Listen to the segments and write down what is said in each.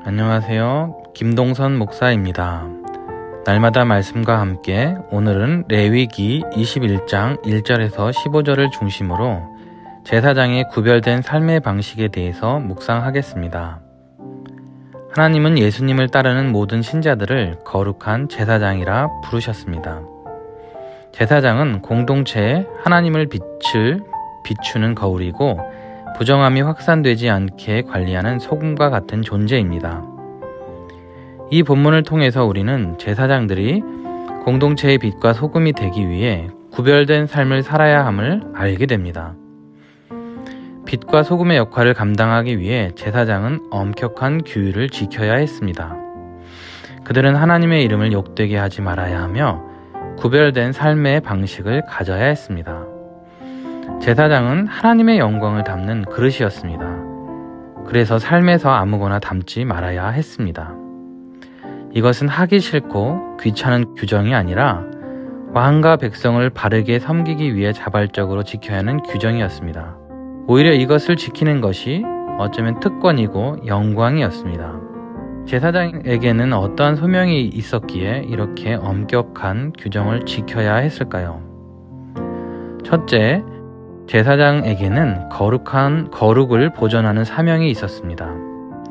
안녕하세요. 김동선 목사입니다. 날마다 말씀과 함께 오늘은 레위기 21장 1절에서 15절을 중심으로 제사장의 구별된 삶의 방식에 대해서 묵상하겠습니다. 하나님은 예수님을 따르는 모든 신자들을 거룩한 제사장이라 부르셨습니다. 제사장은 공동체에 하나님을 비추는 거울이고 부정함이 확산되지 않게 관리하는 소금과 같은 존재입니다. 이 본문을 통해서 우리는 제사장들이 공동체의 빛과 소금이 되기 위해 구별된 삶을 살아야 함을 알게 됩니다. 빛과 소금의 역할을 감당하기 위해 제사장은 엄격한 규율을 지켜야 했습니다. 그들은 하나님의 이름을 욕되게 하지 말아야 하며 구별된 삶의 방식을 가져야 했습니다. 제사장은 하나님의 영광을 담는 그릇이었습니다. 그래서 삶에서 아무거나 담지 말아야 했습니다. 이것은 하기 싫고 귀찮은 규정이 아니라 왕과 백성을 바르게 섬기기 위해 자발적으로 지켜야 하는 규정이었습니다. 오히려 이것을 지키는 것이 어쩌면 특권이고 영광이었습니다. 제사장에게는 어떠한 소명이 있었기에 이렇게 엄격한 규정을 지켜야 했을까요? 첫째, 제사장에게는 거룩을 보존하는 사명이 있었습니다.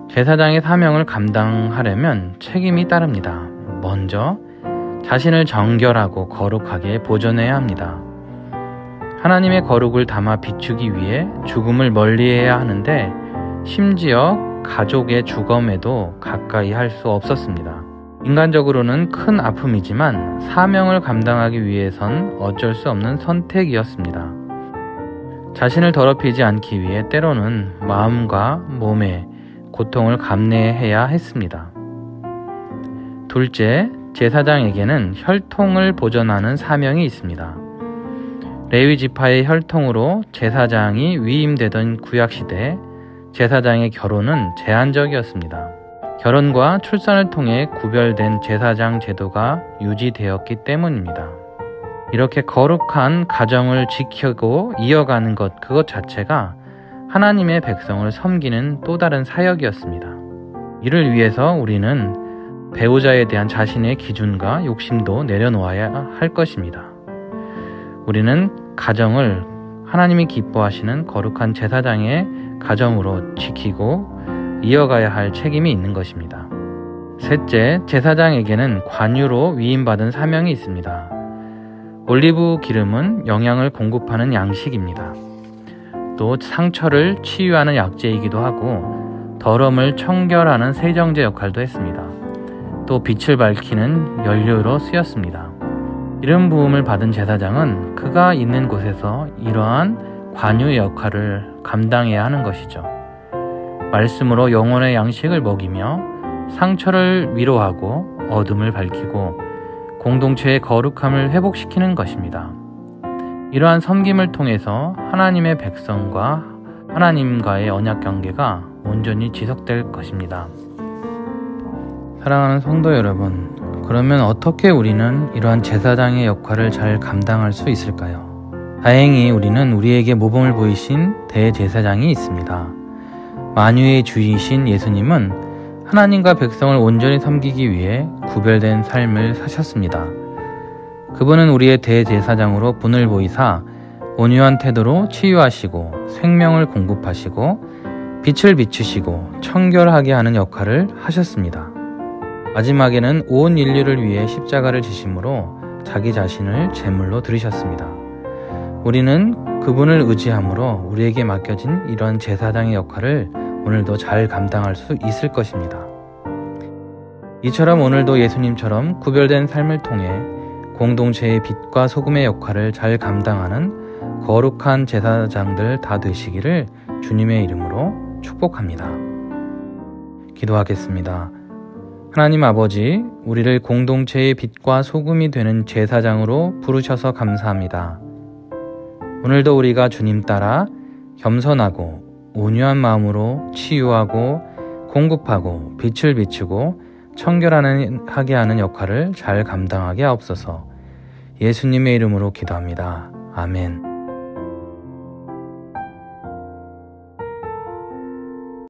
제사장의 사명을 감당하려면 책임이 따릅니다. 먼저 자신을 정결하고 거룩하게 보존해야 합니다. 하나님의 거룩을 담아 비추기 위해 죽음을 멀리해야 하는데 심지어 가족의 죽음에도 가까이 할 수 없었습니다. 인간적으로는 큰 아픔이지만 사명을 감당하기 위해선 어쩔 수 없는 선택이었습니다. 자신을 더럽히지 않기 위해 때로는 마음과 몸의 고통을 감내해야 했습니다. 둘째, 제사장에게는 혈통을 보존하는 사명이 있습니다. 레위 지파의 혈통으로 제사장이 위임되던 구약시대 제사장의 결혼은 제한적이었습니다. 결혼과 출산을 통해 구별된 제사장 제도가 유지되었기 때문입니다. 이렇게 거룩한 가정을 지키고 이어가는 그것 자체가 하나님의 백성을 섬기는 또 다른 사역이었습니다. 이를 위해서 우리는 배우자에 대한 자신의 기준과 욕심도 내려놓아야 할 것입니다. 우리는 가정을 하나님이 기뻐하시는 거룩한 제사장의 가정으로 지키고 이어가야 할 책임이 있는 것입니다. 셋째, 제사장에게는 관유로 위임받은 사명이 있습니다. 올리브 기름은 영양을 공급하는 양식입니다. 또 상처를 치유하는 약재이기도 하고 더러움을 청결하는 세정제 역할도 했습니다. 또 빛을 밝히는 연료로 쓰였습니다. 기름 부음을 받은 제사장은 그가 있는 곳에서 이러한 관유 역할을 감당해야 하는 것이죠. 말씀으로 영혼의 양식을 먹이며 상처를 위로하고 어둠을 밝히고 공동체의 거룩함을 회복시키는 것입니다. 이러한 섬김을 통해서 하나님의 백성과 하나님과의 언약 관계가 온전히 지속될 것입니다. 사랑하는 성도 여러분, 그러면 어떻게 우리는 이러한 제사장의 역할을 잘 감당할 수 있을까요? 다행히 우리는 우리에게 모범을 보이신 대제사장이 있습니다. 만유의 주이신 예수님은 하나님과 백성을 온전히 섬기기 위해 구별된 삶을 사셨습니다. 그분은 우리의 대제사장으로 분을 보이사 온유한 태도로 치유하시고 생명을 공급하시고 빛을 비추시고 청결하게 하는 역할을 하셨습니다. 마지막에는 온 인류를 위해 십자가를 지심으로 자기 자신을 제물로 드리셨습니다. 우리는 그분을 의지함으로 우리에게 맡겨진 이런 제사장의 역할을 오늘도 잘 감당할 수 있을 것입니다. 이처럼 오늘도 예수님처럼 구별된 삶을 통해 공동체의 빛과 소금의 역할을 잘 감당하는 거룩한 제사장들 다 되시기를 주님의 이름으로 축복합니다. 기도하겠습니다. 하나님 아버지, 우리를 공동체의 빛과 소금이 되는 제사장으로 부르셔서 감사합니다. 오늘도 우리가 주님 따라 겸손하고 온유한 마음으로 치유하고 공급하고 빛을 비추고 청결하게 하는 역할을 잘 감당하게 하옵소서. 예수님의 이름으로 기도합니다. 아멘.